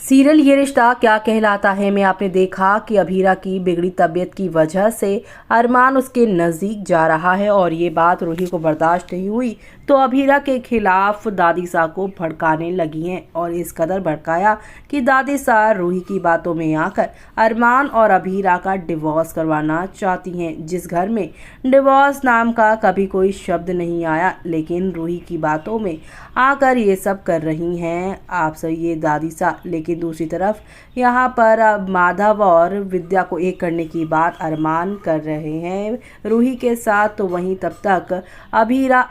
Serial ये रिश्ता क्या कहलाता है में आपने देखा कि अभीरा की बिगड़ी तबीयत की वजह से अरमान उसके नज़दीक जा रहा है और ये बात रूही को बर्दाश्त नहीं हुई तो अभीरा के खिलाफ दादी सा को भड़काने लगी हैं और इस कदर भड़काया कि दादी सा रूही की बातों में आकर अरमान और अभीरा का डिवोर्स करवाना चाहती हैं। जिस घर में डिवोर्स नाम का कभी कोई शब्द नहीं आया, लेकिन रूही की बातों में आकर ये सब कर रही हैं आप सब ये दादी सा। लेकिन दूसरी तरफ यहाँ पर माधव और विद्या को एक करने की बात अरमान कर रहे हैं रूही के साथ। तो वहीं तब तक अभीरा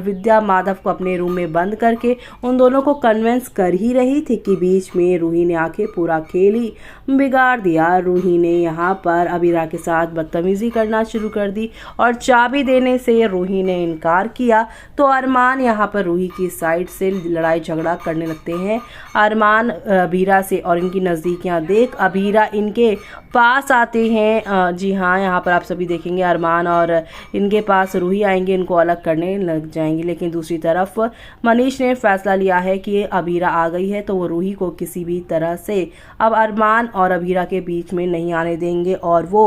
विद्या माधव को अपने रूम में बंद करके उन दोनों को कन्विंस कर ही रही थी कि बीच में रूही ने आके पूरा खेल ही बिगाड़ दिया। रूही ने यहाँ पर अभीरा के साथ बदतमीजी करना शुरू कर दी और चाबी देने से रूही ने इनकार किया तो अरमान यहाँ पर रूही की साइड से लड़ाई झगड़ा करने लगते हैं। अरमान अभीरा से और इनकी नज़दीकियाँ देख अभीरा इनके पास आते हैं। जी हाँ, यहाँ पर आप सभी देखेंगे अरमान और इनके पास रूही आएंगे, इनको अलग करने लग जाएंगी। लेकिन दूसरी तरफ मनीष ने फैसला लिया है कि अभीरा आ गई है तो वो रूही को किसी भी तरह से अब अरमान और अभीरा के बीच में नहीं आने देंगे और वो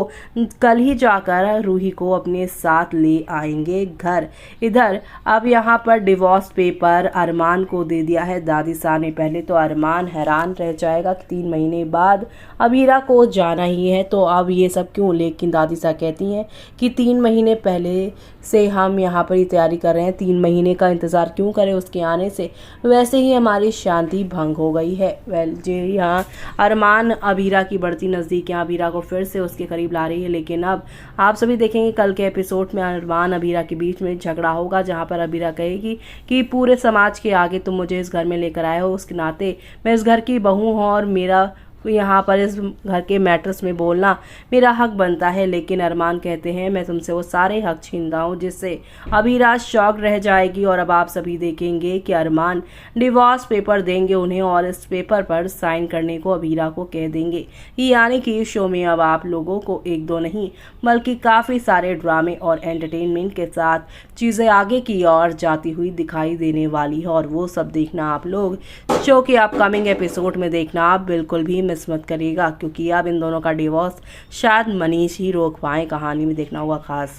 कल ही जाकर रूही को अपने साथ ले आएंगे घर। इधर अब यहाँ पर डिवोर्स पेपर अरमान को दे दिया है दादी सा ने। पहले तो अरमान हैरान रह जाएगा कि 3 महीने बाद अभीरा को जाना ही है तो अब ये सब क्यों। लेकिन दादी सा कहती हैं कि 3 महीने पहले से हम यहाँ पर ही तैयारी कर रहे हैं, 3 महीने का इंतज़ार क्यों करें उसके आने से, वैसे ही हमारी शांति भंग हो गई है। जी यहाँ अरमान अभीरा की बढ़ती नज़दीकियाँ अभीरा को फिर से उसके करीब ला रही है। लेकिन अब आप सभी देखेंगे कल के एपिसोड में अरमान अभीरा के बीच में झगड़ा होगा, जहाँ पर अभीरा कहेगी कि पूरे समाज के आगे तुम मुझे इस घर में लेकर आए हो, उसके नाते मैं इस घर की बहू हूँ और मेरा यहाँ पर इस घर के मैटर्स में बोलना मेरा हक बनता है। लेकिन अरमान कहते हैं मैं तुमसे वो सारे हक छीनता हूँ, जिससे अभीरा शॉक रह जाएगी। और अब आप सभी देखेंगे कि अरमान डिवोर्स पेपर देंगे उन्हें और इस पेपर पर साइन करने को अभीरा को कह देंगे। यानी कि इस शो में अब आप लोगों को 1-2 नहीं बल्कि काफ़ी सारे ड्रामे और एंटरटेनमेंट के साथ चीज़ें आगे की ओर जाती हुई दिखाई देने वाली है और वो सब देखना आप लोग शो के अपकमिंग एपिसोड में देखना आप बिल्कुल भी मिस मत करिएगा, क्योंकि अब इन दोनों का डिवोर्स शायद मनीष ही रोक पाए। कहानी में देखना होगा खास।